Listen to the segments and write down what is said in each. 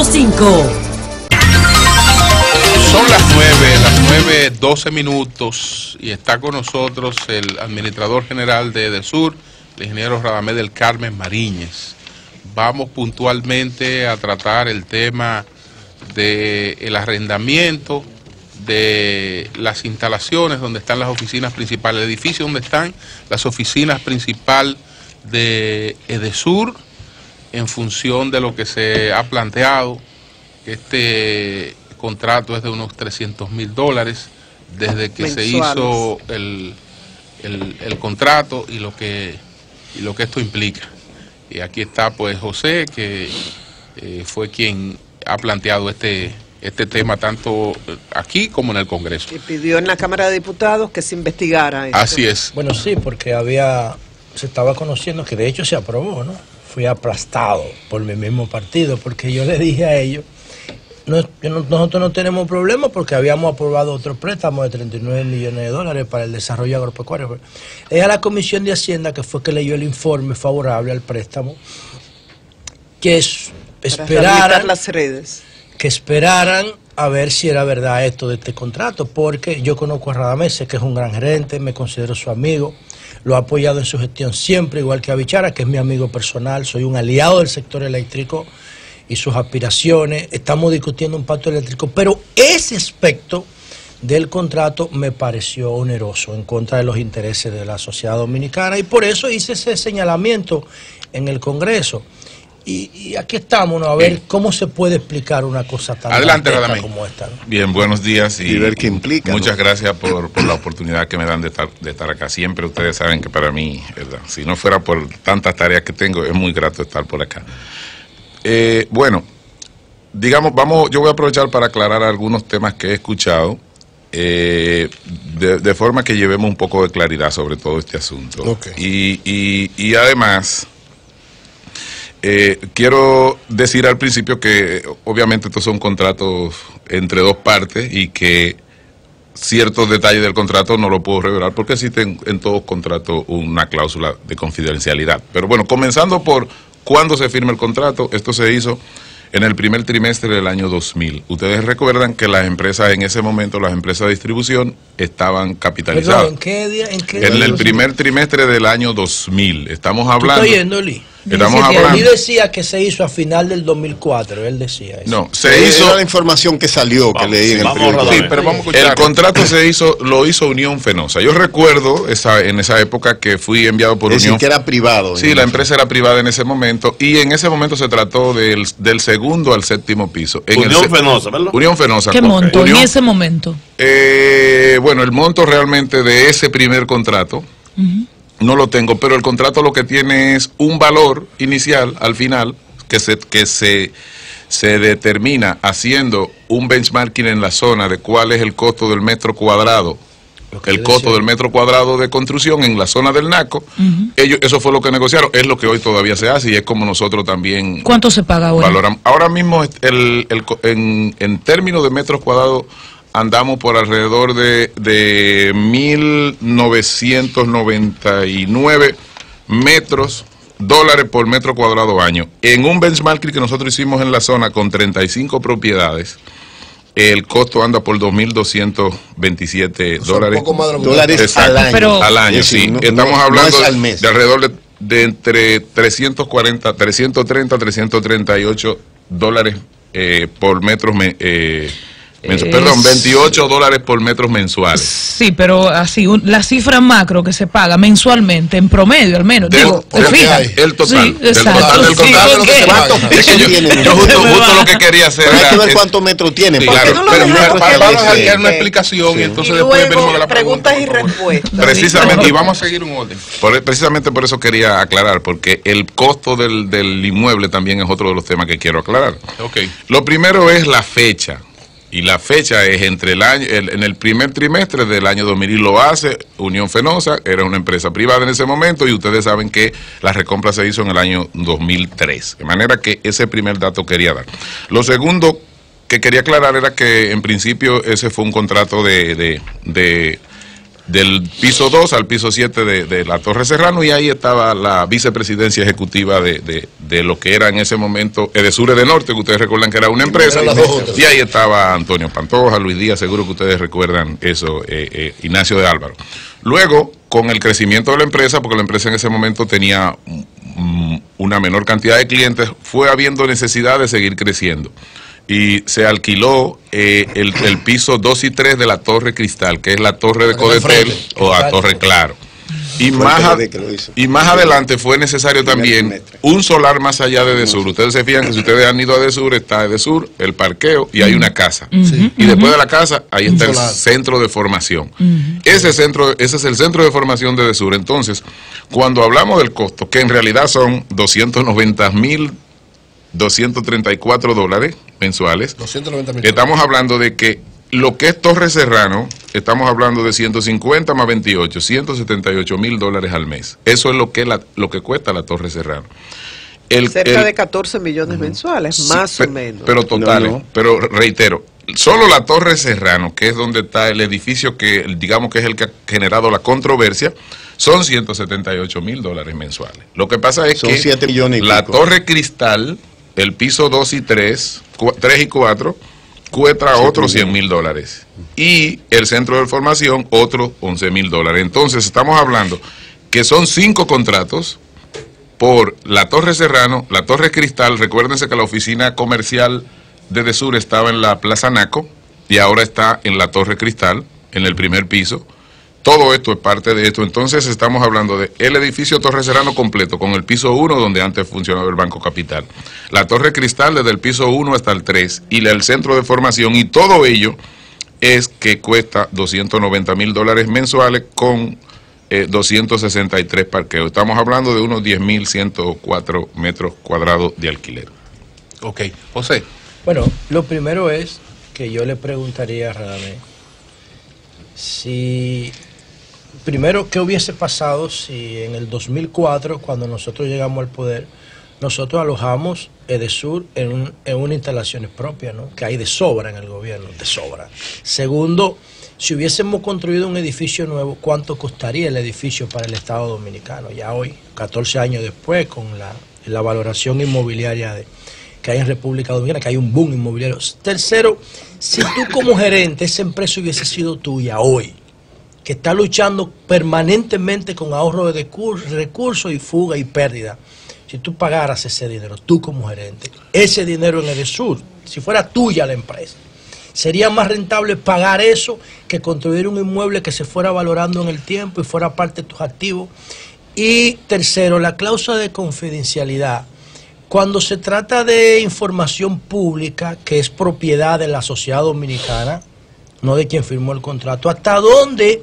105. Son las 9:12 minutos, y está con nosotros el administrador general de EDESUR, el ingeniero Radamés del Carmen Mariñez. Vamos puntualmente a tratar el tema del arrendamiento de las instalaciones donde están las oficinas principales, el edificio donde están las oficinas principales de EDESUR, en función de lo que se ha planteado. Este contrato es de unos $300,000 desde que se hizo el contrato y lo que esto implica. Y aquí está pues José, que fue quien ha planteado este tema tanto aquí como en el Congreso. Y pidió en la Cámara de Diputados que se investigara esto. Así es. Bueno, sí, porque se estaba conociendo que de hecho se aprobó, ¿no? Fui aplastado por mi mismo partido, porque yo le dije a ellos, nosotros no tenemos problema porque habíamos aprobado otro préstamo de $39 millones para el desarrollo agropecuario. Es a la Comisión de Hacienda, que fue que leyó el informe favorable al préstamo, que esperaran las redes. Que esperaran a ver si era verdad esto de este contrato, porque yo conozco a Radamés, que es un gran gerente, me considero su amigo, lo ha apoyado en su gestión siempre, igual que a Bichara, que es mi amigo personal, soy un aliado del sector eléctrico y sus aspiraciones. Estamos discutiendo un pacto eléctrico, pero ese aspecto del contrato me pareció oneroso, en contra de los intereses de la sociedad dominicana, y por eso hice ese señalamiento en el Congreso. Y aquí estamos, ¿no? A ver cómo se puede explicar una cosa tan Radamés como esta, ¿no? Bien, buenos días y ver qué implica. Muchas gracias por la oportunidad que me dan de estar acá. Siempre ustedes saben que para mí, ¿verdad?, si no fuera por tantas tareas que tengo, es muy grato estar por acá. Bueno, digamos, yo voy a aprovechar para aclarar algunos temas que he escuchado, de forma que llevemos un poco de claridad sobre todo este asunto. Okay. Y además, quiero decir al principio que obviamente estos son contratos entre dos partes y que ciertos detalles del contrato no lo puedo revelar porque existe en todos contratos una cláusula de confidencialidad. Pero bueno, comenzando por cuándo se firma el contrato, esto se hizo en el primer trimestre del año 2000. Ustedes recuerdan que las empresas en ese momento, las empresas de distribución, estaban capitalizadas. Perdón, ¿en qué día? En el primer trimestre del año 2000. Estamos hablando... ¿Tú estás oyendo, Lee? Estamos hablando... Él decía que se hizo a final del 2004, él decía eso. No, se hizo... Era la información que salió, que leí en el periódico. Sí, pero vamos a escuchar. El contrato lo hizo Unión Fenosa. Yo recuerdo en esa época que fui enviado por Es Unión. decir, que era privado. Sí, la empresa era privada en ese momento, y en ese momento se trató del segundo al séptimo piso. Unión Fenosa, ¿verdad? Unión Fenosa. ¿Qué monto en ese momento? Bueno, el monto realmente de ese primer contrato no lo tengo, pero el contrato lo que tiene es un valor inicial al final que se determina haciendo un benchmarking en la zona de cuál es el costo del metro cuadrado, el costo del metro cuadrado de construcción en la zona del Naco. Eso fue lo que negociaron, es lo que hoy todavía se hace y es como nosotros también... ¿Cuánto se paga ahora? Valoramos. Ahora mismo en términos de metros cuadrados andamos por alrededor de 1.999 $, por metro cuadrado año. En un benchmarking que nosotros hicimos en la zona con 35 propiedades, el costo anda por $2.227. Un poco más de dólares al año. Pero, al año, sí, sí. No, Estamos hablando no es al mes. de alrededor de entre 340, 330, $338 por metros perdón, $28 por metros mensuales. Sí, pero así, la cifra macro que se paga mensualmente, en promedio al menos, digo, ¿te fijas? El total. Sí, del exacto. total del Sí, contrato. porque- ¿Cuántos Es que pisos tienen? yo justo lo que quería hacer Pero hay que era... ver cuántos metros tienen. Sí, porque claro, no lo pero dejamos vamos a que- dar una explicación y entonces Y después venimos luego a la pregunta. preguntas y por favor. respuestas. Precisamente, Y vamos a seguir un orden. Precisamente por eso quería aclarar, porque el costo del inmueble también es otro de los temas que quiero aclarar. Ok. Lo primero es la fecha. Y la fecha es entre en el primer trimestre del año 2000, y lo hace Unión Fenosa, era una empresa privada en ese momento, y ustedes saben que la recompra se hizo en el año 2003. De manera que ese primer dato quería dar. Lo segundo que quería aclarar era que en principio ese fue un contrato del piso 2 al piso 7 de la Torre Serrano, y ahí estaba la vicepresidencia ejecutiva de de lo que era en ese momento Edesur de Norte, que ustedes recuerdan que era una empresa, y ahí estaba Antonio Pantoja, Luis Díaz, seguro que ustedes recuerdan eso, Ignacio de Álvaro. Luego, con el crecimiento de la empresa, porque la empresa en ese momento tenía una menor cantidad de clientes, fue habiendo necesidad de seguir creciendo. Y se alquiló el piso 2 y 3 de la Torre Cristal, que es la torre de Codetel o la Torre Claro. Y más adelante fue necesario también un solar más allá de Edesur. Ustedes se fijan que si ustedes han ido a Edesur, está Edesur, el parqueo y hay una casa. Y después de la casa, ahí está el centro de formación. Ese es el centro de formación de Edesur. Entonces, cuando hablamos del costo, que en realidad son $290,234 mensuales, estamos hablando de que lo que es Torre Serrano, estamos hablando de 150 más 28, $178,000 al mes. Eso es lo que cuesta la Torre Serrano. Cerca de 14 millones mensuales, sí, más o menos. Pero totales, pero reitero, solo la Torre Serrano, que es donde está el edificio que digamos que es el que ha generado la controversia, son $178,000 mensuales. Lo que pasa es que 7 millones la Torre Cristal, el piso 2 y 3 y 4, cuesta otros $100,000 y el centro de formación otros $11,000. Entonces estamos hablando que son 5 contratos por la Torre Serrano, la Torre Cristal. Recuérdense que la oficina comercial de Edesur estaba en la Plaza Naco y ahora está en la Torre Cristal, en el primer piso. Todo esto es parte de esto. Entonces estamos hablando de el edificio Torre Serrano completo, con el piso 1 donde antes funcionaba el Banco Capital, la Torre Cristal desde el piso 1 hasta el 3 y el centro de formación, y todo ello es que cuesta $290,000 mensuales con 263 parqueos. Estamos hablando de unos 10.104 metros cuadrados de alquiler. Ok, José. Bueno, lo primero es que yo le preguntaría a Radamés si... Primero, ¿qué hubiese pasado si en el 2004, cuando nosotros llegamos al poder, nosotros alojamos Edesur en unas instalaciones propias, ¿no? Que hay de sobra en el gobierno, de sobra. Segundo, si hubiésemos construido un edificio nuevo, ¿cuánto costaría el edificio para el Estado Dominicano? Ya hoy, 14 años después, con la valoración inmobiliaria que hay en República Dominicana, que hay un boom inmobiliario. Tercero, si tú como gerente, esa empresa hubiese sido tuya hoy, que está luchando permanentemente con ahorro de recursos y fuga y pérdida, si tú pagaras ese dinero, tú como gerente, ese dinero en Edesur, si fuera tuya la empresa, sería más rentable pagar eso que construir un inmueble que se fuera valorando en el tiempo y fuera parte de tus activos. Y tercero, la cláusula de confidencialidad. Cuando se trata de información pública que es propiedad de la sociedad dominicana, no de quien firmó el contrato, ¿hasta dónde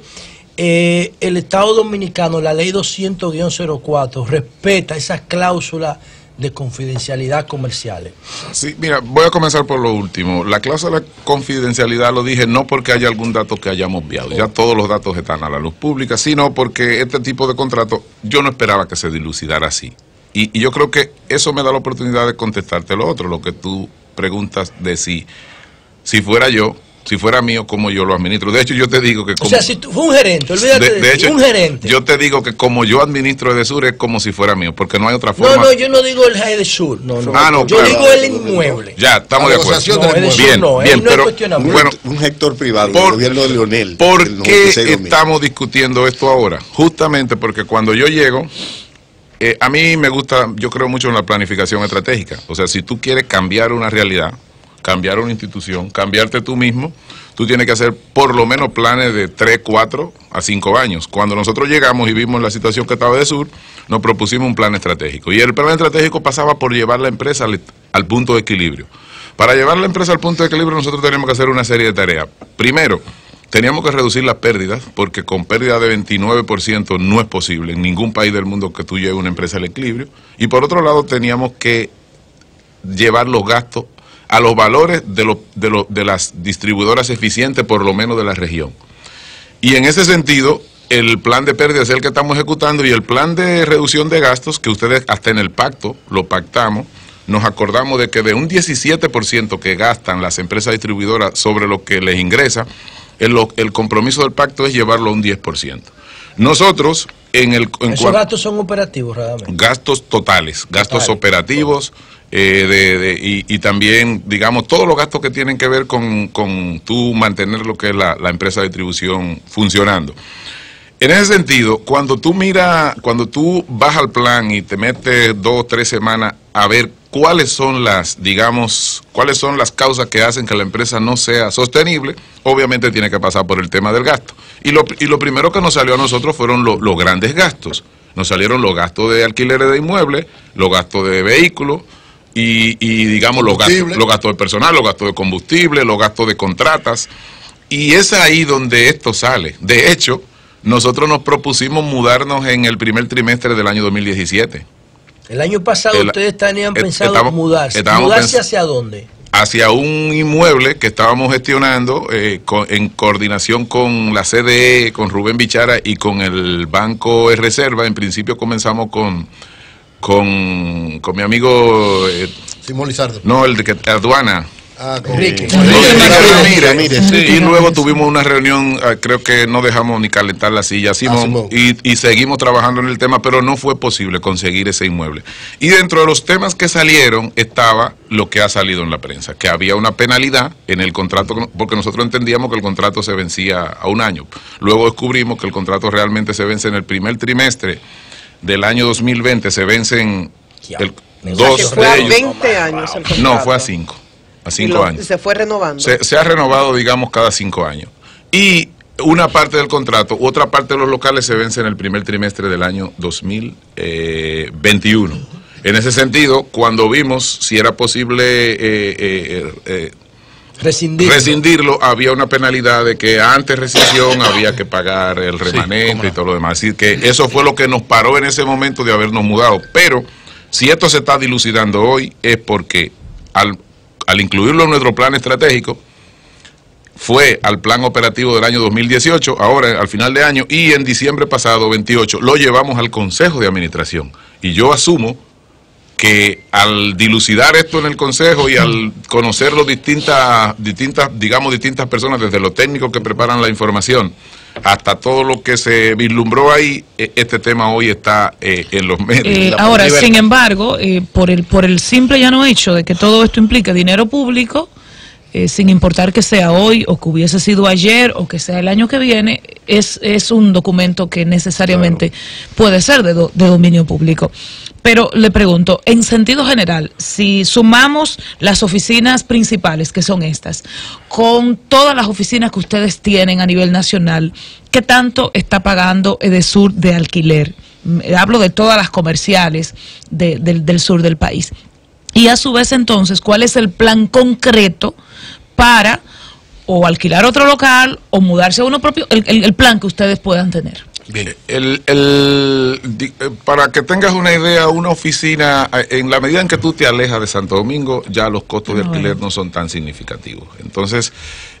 el Estado Dominicano, la ley 200-04, respeta esas cláusulas de confidencialidad comerciales? Sí, mira, voy a comenzar por lo último. La cláusula de confidencialidad lo dije no porque haya algún dato que hayamos obviado, ya todos los datos están a la luz pública, sino porque este tipo de contrato yo no esperaba que se dilucidara así. Y yo creo que eso me da la oportunidad de contestarte lo otro, lo que tú preguntas de si fuera yo, si fuera mío, como yo lo administro. De hecho, yo te digo que como... O sea, si tú fue un gerente, olvídate de hecho, un gerente. Yo te digo que como yo administro Edesur es como si fuera mío, porque no hay otra forma. No, yo no digo el Edesur, no. No, yo digo el inmueble. Ya, estamos de acuerdo. Bien, pero bueno, un sector privado, el gobierno de Leonel. ¿Por qué estamos discutiendo esto ahora? Justamente porque cuando yo llego... a mí me gusta, yo creo mucho en la planificación estratégica. O sea, si tú quieres cambiar una realidad, cambiar una institución, cambiarte tú mismo, tú tienes que hacer por lo menos planes de 3, 4 a 5 años. Cuando nosotros llegamos y vimos la situación que estaba Edesur, nos propusimos un plan estratégico. Y el plan estratégico pasaba por llevar la empresa al punto de equilibrio. Para llevar la empresa al punto de equilibrio nosotros tenemos que hacer una serie de tareas. Primero, teníamos que reducir las pérdidas, porque con pérdida de 29% no es posible en ningún país del mundo que tú lleves una empresa al equilibrio. Y por otro lado, teníamos que llevar los gastos a los valores de las distribuidoras eficientes, por lo menos de la región. Y en ese sentido, el plan de pérdidas es el que estamos ejecutando, y el plan de reducción de gastos, que ustedes hasta en el pacto lo pactamos, nos acordamos de que de un 17% que gastan las empresas distribuidoras sobre lo que les ingresa, el compromiso del pacto es llevarlo a un 10%. Nosotros, ¿Esos gastos son operativos, realmente? Gastos totales, gastos operativos, y también, digamos, todos los gastos que tienen que ver con tú mantener lo que es la empresa de distribución funcionando. En ese sentido, cuando tú vas al plan y te metes 2 o 3 semanas a ver cuáles son las causas que hacen que la empresa no sea sostenible, obviamente tiene que pasar por el tema del gasto. Y lo primero que nos salió a nosotros fueron los grandes gastos. Nos salieron los gastos de alquileres de inmuebles, los gastos de vehículos y digamos los gastos de personal, los gastos de combustible, los gastos de contratas. Y es ahí donde esto sale. De hecho, nosotros nos propusimos mudarnos en el primer trimestre del año 2017. El año pasado ustedes tenían pensado mudarse. ¿Mudarse hacia dónde? Hacia un inmueble que estábamos gestionando en coordinación con la CDE, con Rubén Bichara y con el Banco de Reserva. En principio comenzamos con mi amigo Simón Lizardo. No, el de aduana. Enrique Ramírez. Y luego tuvimos una reunión, creo que no dejamos ni calentar la silla, Simón. Y seguimos trabajando en el tema, pero no fue posible conseguir ese inmueble. Y dentro de los temas que salieron estaba lo que ha salido en la prensa, que había una penalidad en el contrato, porque nosotros entendíamos que el contrato se vencía a 1 año. Luego descubrimos que el contrato realmente se vence en el primer trimestre del año 2020, se vencen dos fue de a ellos. 20 años el contrato. No, fue a 5. A 5 años. Se fue renovando. Se ha renovado, digamos, cada 5 años. Y una parte del contrato, otra parte de los locales se vence en el primer trimestre del año 2021. En ese sentido, cuando vimos si era posible rescindirlo, había una penalidad de que antes de rescisión había que pagar el remanente y todo lo demás. Así que eso fue lo que nos paró en ese momento de habernos mudado. Pero si esto se está dilucidando hoy es porque al incluirlo en nuestro plan estratégico, fue al plan operativo del año 2018, ahora al final de año, y en diciembre pasado, 28, lo llevamos al Consejo de Administración. Y yo asumo que al dilucidar esto en el Consejo y al conocer los distintas personas, desde los técnicos que preparan la información, hasta todo lo que se vislumbró ahí, este tema hoy está en los medios. Ahora, sin embargo, por el simple llano hecho de que todo esto implica dinero público, sin importar que sea hoy o que hubiese sido ayer o que sea el año que viene, es un documento que necesariamente puede ser de dominio público. Pero le pregunto, en sentido general, si sumamos las oficinas principales, que son estas, con todas las oficinas que ustedes tienen a nivel nacional, ¿qué tanto está pagando Edesur de alquiler? Hablo de todas las comerciales del sur del país. Y a su vez, entonces, ¿cuál es el plan concreto para o alquilar otro local o mudarse a uno propio? El plan que ustedes puedan tener. Bien, para que tengas una idea, una oficina, en la medida en que tú te alejas de Santo Domingo, ya los costos de alquiler no son tan significativos. Entonces,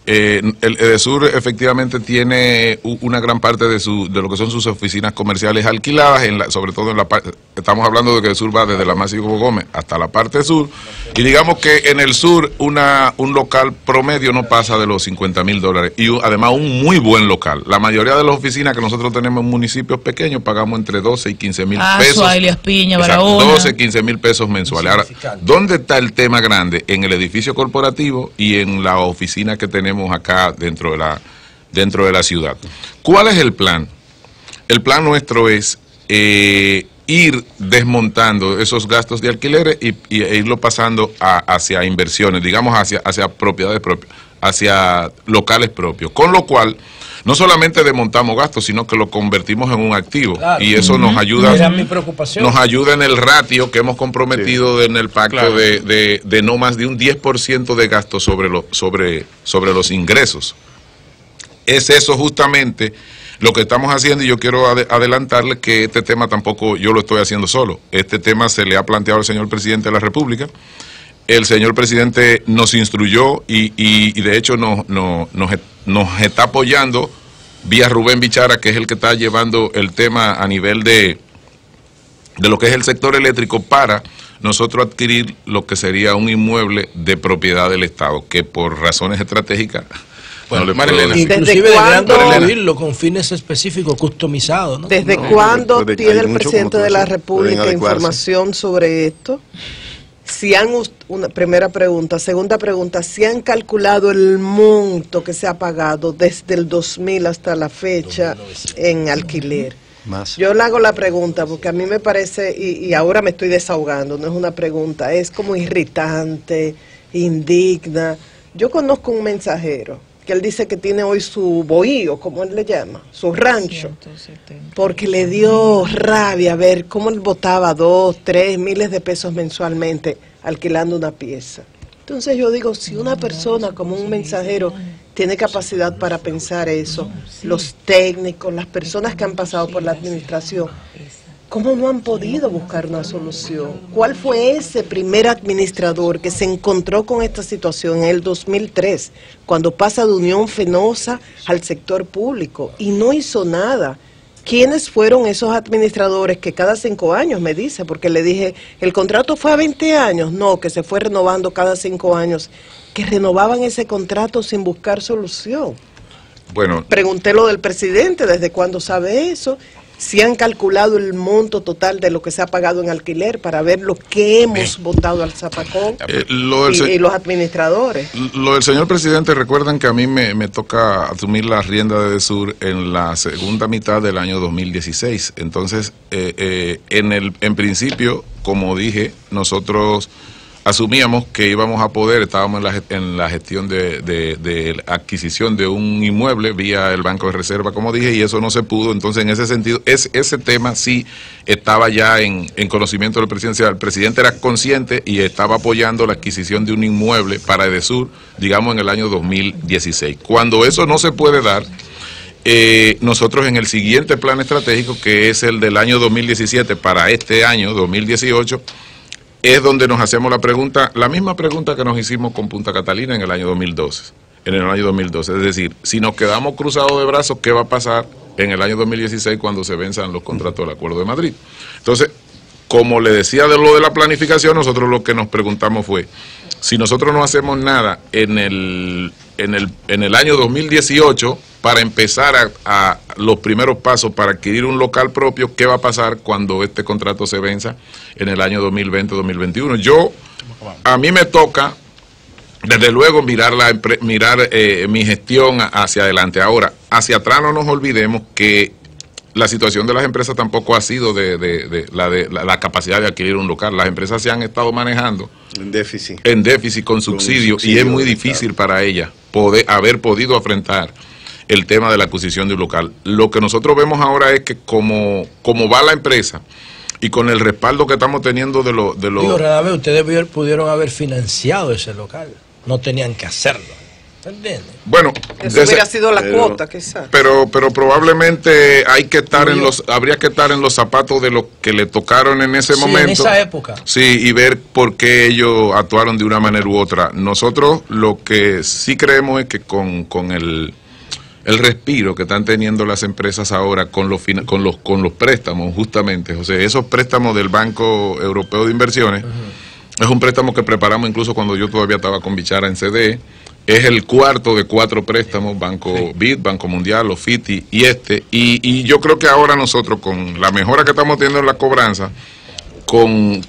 el Edesur efectivamente tiene una gran parte de lo que son sus oficinas comerciales alquiladas, sobre todo en la parte, estamos hablando de que Edesur va desde la Máximo Gómez hasta la parte sur, y digamos que en el sur un local promedio no pasa de los $50,000, y además un muy buen local. La mayoría de las oficinas que nosotros tenemos en municipios pequeños pagamos entre 12 y 15,000 pesos. Elias Piña, Barahona. 12, 15,000 pesos mensuales. Ahora, ¿dónde está el tema grande? En el edificio corporativo y en la oficina que tenemos acá dentro de la ciudad. ¿Cuál es el plan? El plan nuestro es ir desmontando esos gastos de alquileres e irlo pasando hacia inversiones, digamos hacia propiedades propias, hacia locales propios, con lo cual no solamente desmontamos gastos, sino que lo convertimos en un activo. Claro. Y eso nos ayuda. Era mi preocupación. Nos ayuda en el ratio que hemos comprometido en el pacto de no más de un 10% de gasto sobre los ingresos. Es eso justamente lo que estamos haciendo, y yo quiero adelantarle que este tema tampoco yo lo estoy haciendo solo. Este tema se le ha planteado al señor presidente de la República. El señor presidente nos instruyó y de hecho nos está apoyando vía Rubén Bichara, que es el que está llevando el tema a nivel de lo que es el sector eléctrico, para nosotros adquirir lo que sería un inmueble de propiedad del Estado, que por razones estratégicas Bueno, no le Marilena. puedo decir. Inclusive deberían cuándo? construirlo con fines específicos, customizados, ¿no? ¿Desde No, cuándo hay tiene el mucho, presidente como tú de la dices, República pueden adecuarse. información sobre esto? Si han, una primera pregunta. Segunda pregunta, ¿si han calculado el monto que se ha pagado desde el 2000 hasta la fecha en alquiler? Más. Yo le hago la pregunta porque a mí me parece, y ahora me estoy desahogando, no es una pregunta, es como irritante, indigna. Yo conozco un mensajero que él dice que tiene hoy su bohío, como él le llama, su rancho, porque le dio rabia ver cómo él botaba 2, 3 miles de pesos mensualmente alquilando una pieza. Entonces yo digo, si una persona como un mensajero tiene capacidad para pensar eso, los técnicos, las personas que han pasado por la administración, ¿cómo no han podido buscar una solución? ¿Cuál fue ese primer administrador que se encontró con esta situación en el 2003, cuando pasa de Unión Fenosa al sector público y no hizo nada? ¿Quiénes fueron esos administradores que cada 5 años, me dice? Porque le dije, ¿el contrato fue a 20 años? No, que se fue renovando cada 5 años, que renovaban ese contrato sin buscar solución. Bueno, Pregunté lo del presidente, ¿desde cuándo sabe eso? Si han calculado el monto total de lo que se ha pagado en alquiler para ver lo que hemos votado al zapacón y los administradores. Lo del señor presidente, recuerdan que a mí me toca asumir la rienda de DESUR en la segunda mitad del año 2016. Entonces, en principio, como dije, nosotros asumíamos que íbamos a poder, estábamos en la gestión de adquisición de un inmueble vía el Banco de Reserva, como dije, y eso no se pudo. Entonces, en ese sentido, ese tema sí estaba ya en conocimiento del presidente. El presidente era consciente y estaba apoyando la adquisición de un inmueble para EDESUR, digamos, en el año 2016. Cuando eso no se puede dar, nosotros en el siguiente plan estratégico, que es el del año 2017 para este año 2018, es donde nos hacemos la pregunta, la misma pregunta que nos hicimos con Punta Catalina en el año 2012. Es decir, si nos quedamos cruzados de brazos, ¿qué va a pasar en el año 2016 cuando se venzan los contratos del Acuerdo de Madrid? Entonces, como le decía de lo de la planificación, nosotros lo que nos preguntamos fue, si nosotros no hacemos nada en el año 2018 para empezar a los primeros pasos para adquirir un local propio, ¿qué va a pasar cuando este contrato se venza en el año 2020-2021? A mí me toca, desde luego, mirar mi gestión hacia adelante. Ahora, hacia atrás no nos olvidemos que la situación de las empresas tampoco ha sido de la capacidad de adquirir un local. Las empresas se han estado manejando En déficit. con subsidio, y es muy difícil para ellas haber podido afrontar el tema de la adquisición de un local. Lo que nosotros vemos ahora es que como va la empresa y con el respaldo que estamos teniendo de los... Digo, Radamés, ustedes pudieron haber financiado ese local, no tenían que hacerlo. ¿Entiendes? Bueno, Eso hubiera sido la cuota, quizás. pero probablemente habría que estar en los zapatos de los que le tocaron en ese momento. En esa época. Sí, y ver por qué ellos actuaron de una manera u otra. Nosotros lo que sí creemos es que con el respiro que están teniendo las empresas ahora con los préstamos, justamente, o sea, esos préstamos del Banco Europeo de Inversiones, es un préstamo que preparamos incluso cuando yo todavía estaba con Bichara en CDE. Es el cuarto de 4 préstamos, Banco BID, Banco Mundial, OFITI y yo creo que ahora nosotros, con la mejora que estamos teniendo en la cobranza, con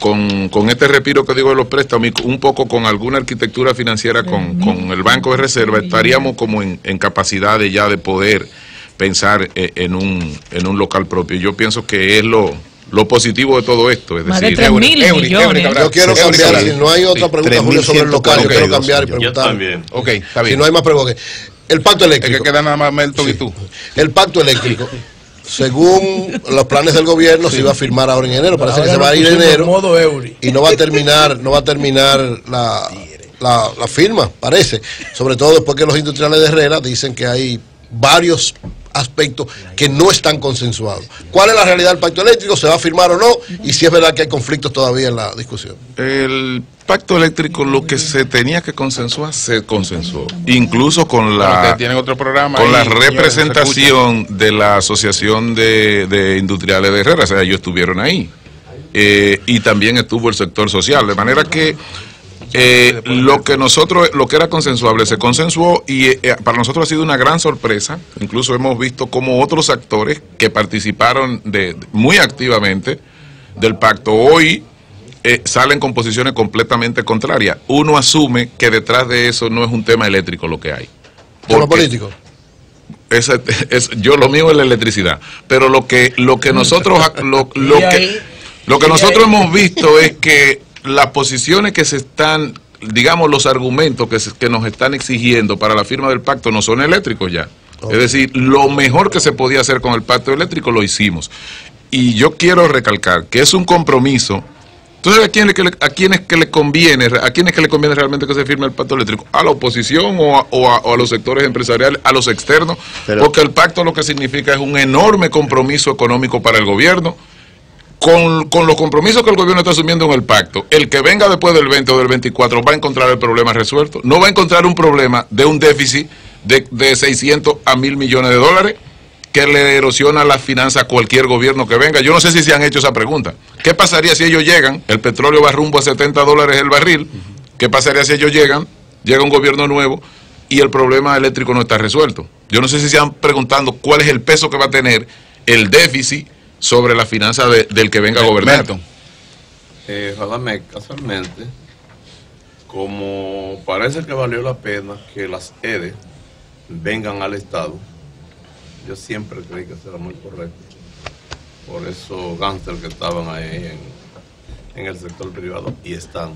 este respiro que digo de los préstamos, y un poco con alguna arquitectura financiera con el Banco de Reserva, estaríamos como en capacidad de poder pensar en un local propio. Yo pienso que es lo positivo de todo esto, es Más decir, de 3.000 millones. Yo quiero cambiar, si no hay otra pregunta, Julio, sobre el local, yo quiero cambiar y preguntar. Yo también. Ok, está bien. Si no hay más preguntas. El pacto Es eléctrico. que queda nada más Melton y tú. El pacto eléctrico, según los planes del gobierno, se iba a firmar ahora en enero. Parece que se va a ir en enero. Modo Euri. Y no va a terminar la firma, parece. Sobre todo después que los industriales de Herrera dicen que hay varios aspectos que no están consensuados. ¿Cuál es la realidad del pacto eléctrico? ¿Se va a firmar o no? Y si es verdad que hay conflictos todavía en la discusión. el pacto eléctrico, lo que se tenía que consensuar, se consensuó. Incluso con Ustedes tienen otro programa con ahí, la señores, representación de la Asociación de Industriales de Herrera, o sea, ellos estuvieron ahí. Y también estuvo el sector social, de manera que lo que era consensuable se consensuó y para nosotros ha sido una gran sorpresa. Incluso hemos visto como otros actores que participaron muy activamente del pacto hoy salen con posiciones completamente contrarias. Uno asume que detrás de eso no es un tema eléctrico lo que hay. ¿Por lo político? Yo lo mío es la electricidad, pero lo que nosotros lo que nosotros hemos visto es que las posiciones que se están, digamos, los argumentos que nos están exigiendo para la firma del pacto no son eléctricos ya. Okay. Es decir, lo mejor que se podía hacer con el pacto eléctrico lo hicimos. Y yo quiero recalcar que es un compromiso. Entonces, ¿a quiénes que le conviene realmente que se firme el pacto eléctrico? ¿A la oposición o a los sectores empresariales, a los externos? Porque el pacto lo que significa es un enorme compromiso económico para el gobierno. Con los compromisos que el gobierno está asumiendo en el pacto, el que venga después del 20 o del 24 va a encontrar el problema resuelto. No va a encontrar un problema de un déficit de 600 a 1.000 millones de dólares que le erosiona las finanzas a cualquier gobierno que venga. Yo no sé si se han hecho esa pregunta. ¿Qué pasaría si ellos llegan? El petróleo va rumbo a $70 el barril. ¿Qué pasaría si ellos llega un gobierno nuevo y el problema eléctrico no está resuelto? Yo no sé si se han preguntado cuál es el peso que va a tener el déficit sobre la finanza del que venga a gobernar. Radamés, casualmente, como parece que valió la pena que las EDE vengan al Estado, yo siempre creí que eso era muy correcto. Por esos gángsters que estaban ahí en el sector privado y están.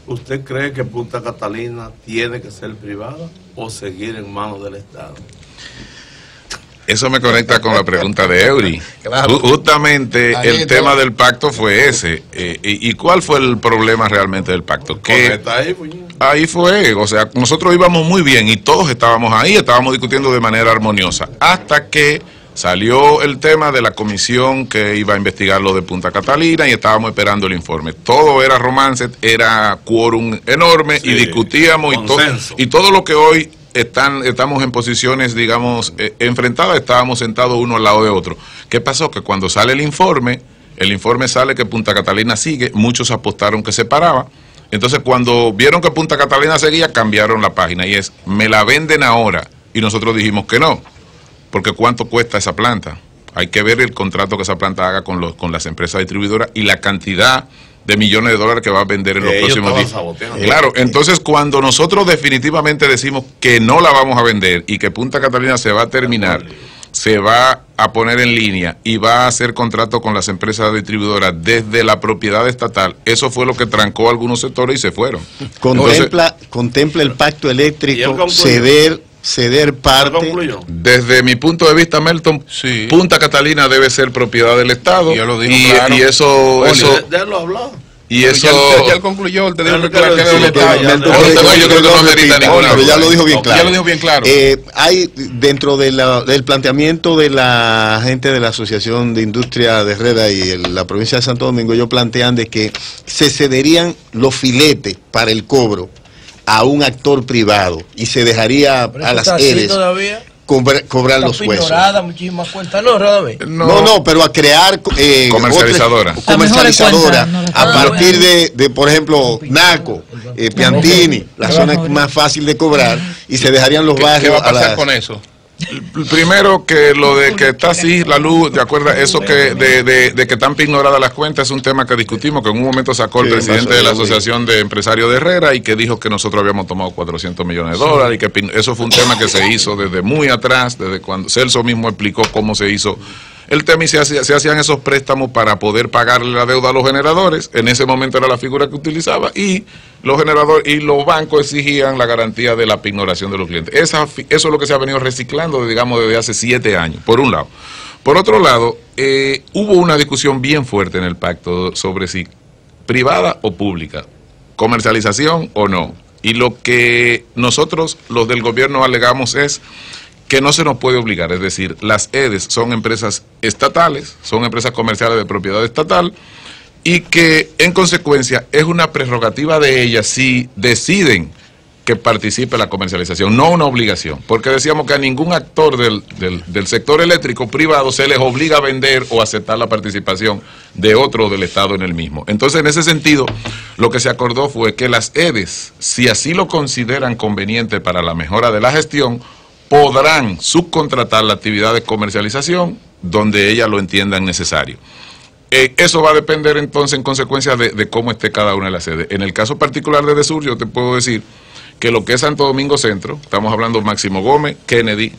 ¿Usted cree que Punta Catalina tiene que ser privada o seguir en manos del Estado? Eso me conecta con la pregunta de Eury. Claro. Justamente ahí el tema del pacto fue ese. ¿Y cuál fue el problema realmente del pacto? Que ahí fue, o sea, nosotros íbamos muy bien y todos estábamos ahí, estábamos discutiendo de manera armoniosa, hasta que salió el tema de la comisión que iba a investigar lo de Punta Catalina y estábamos esperando el informe. Todo era romance, era quórum enorme, sí, y discutíamos y todo lo que hoy estamos en posiciones, digamos, enfrentadas, estábamos sentados uno al lado de otro. ¿Qué pasó? Que cuando sale el informe sale que Punta Catalina sigue, muchos apostaron que se paraba. Entonces, cuando vieron que Punta Catalina seguía, cambiaron la página y es, me la venden ahora. Y nosotros dijimos que no, porque ¿cuánto cuesta esa planta? Hay que ver el contrato que esa planta haga con las empresas distribuidoras y la cantidad de millones de dólares que va a vender en los próximos días. Claro, entonces cuando nosotros definitivamente decimos que no la vamos a vender y que Punta Catalina se va a terminar, se va a poner en línea y va a hacer contrato con las empresas distribuidoras desde la propiedad estatal, eso fue lo que trancó a algunos sectores y se fueron. Contempla el pacto eléctrico ceder parte. Desde mi punto de vista, Melton, sí, Punta Catalina debe ser propiedad del Estado. Yo lo digo claro. Y eso ya lo habló. Y eso ya él concluyó, te digo que claro, yo creo que no merita ninguna, pero ya lo dijo bien claro. Ya lo dijo bien claro. Hay dentro del planteamiento de la gente de la Asociación de Industria de Herrera y la provincia de Santo Domingo, ellos plantean de que se cederían los filetes para el cobro a un actor privado y se dejaría a las EDES cobrar los huesos. Muchísimas cuentas, ¿no, Radamés? No, pero a crear comercializadora a partir de por ejemplo, Naco, Piantini, la zona más fácil de cobrar, y se dejarían los barrios. ¿Qué va a pasar con eso? Primero, que lo de que está así la luz, ¿te acuerdas? Eso que de que están ignoradas las cuentas es un tema que discutimos, que en un momento sacó el presidente de la Asociación de Empresarios de Herrera y que dijo que nosotros habíamos tomado 400 millones de dólares y que eso fue un tema que se hizo desde muy atrás, desde cuando Celso mismo explicó cómo se hizo el tema y se hacían esos préstamos para poder pagarle la deuda a los generadores. En ese momento era la figura que utilizaba y los generadores y los bancos exigían la garantía de la pignoración de los clientes. Eso es lo que se ha venido reciclando, digamos, desde hace 7 años, por un lado. Por otro lado, hubo una discusión bien fuerte en el pacto sobre si privada o pública, comercialización o no. Y lo que nosotros, los del gobierno, alegamos es que no se nos puede obligar, es decir, las EDES son empresas estatales, son empresas comerciales de propiedad estatal, y que en consecuencia es una prerrogativa de ellas si deciden que participe en la comercialización, no una obligación, porque decíamos que a ningún actor del sector eléctrico privado se les obliga a vender o aceptar la participación de otro del Estado en el mismo. Entonces, en ese sentido, lo que se acordó fue que las EDES, si así lo consideran conveniente para la mejora de la gestión, podrán subcontratar la actividad de comercialización donde ellas lo entiendan necesario. Eso va a depender entonces en consecuencia de cómo esté cada una de las sedes. En el caso particular de Edesur, yo te puedo decir que lo que es Santo Domingo Centro, estamos hablando Máximo Gómez, Kennedy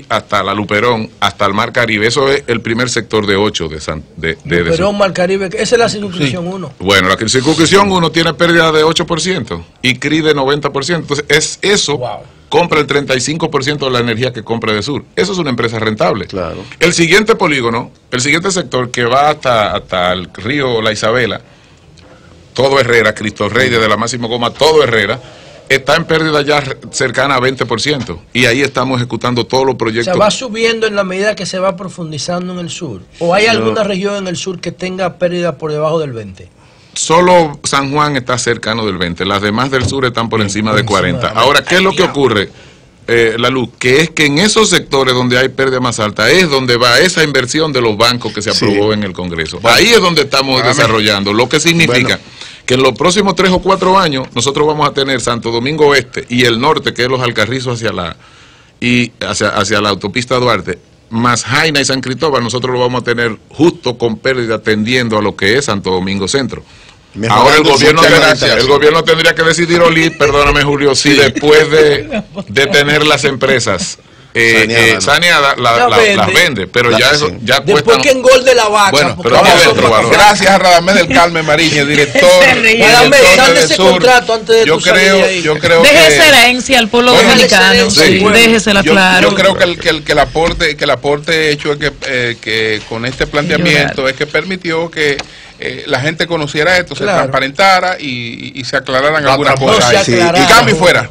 hasta la Luperón, hasta el Mar Caribe, eso es el primer sector de 8 de Luperón, Mar Caribe, esa es la circunscripción 1. Bueno, la circunscripción 1 tiene pérdida de 8% y CRI de 90%, entonces es eso. Wow. Compra el 35% de la energía que compra Edesur. Eso es una empresa rentable. Claro. El siguiente polígono, el siguiente sector que va hasta el río La Isabela, todo Herrera, Cristo Rey, desde la Máximo Goma, todo Herrera, está en pérdida ya cercana a 20%. Y ahí estamos ejecutando todos los proyectos. ¿Se va subiendo en la medida que se va profundizando en el sur? ¿O hay alguna región en el sur que tenga pérdida por debajo del 20%? Solo San Juan está cercano del 20%, las demás del sur están por encima de 40%. Ahora, ¿qué es lo que ocurre, la luz? Que es que en esos sectores donde hay pérdida más alta es donde va esa inversión de los bancos que se aprobó en el Congreso. Bueno, ahí es donde estamos desarrollando, lo que significa que en los próximos 3 o 4 años nosotros vamos a tener Santo Domingo Oeste y el norte, que es los Alcarrizos hacia la autopista Duarte, más Jaina y San Cristóbal, nosotros lo vamos a tener justo con pérdida tendiendo a lo que es Santo Domingo Centro. Ahora el gobierno tendría que decidir, perdóname Julio, si después de tener las empresas saneadas las vende, pero ya eso ya después cuesta, que engorde la vaca. Bueno, pero vamos adentro, gracias a Radamés del Carmen Mariñez, director de Edesur. Yo creo deje esa herencia al pueblo dominicano, déjesela claro. Yo creo que el aporte hecho es que con este planteamiento es que permitió que la gente conociera esto, se transparentara y se aclararan algunas cosas. Y cambio fuera.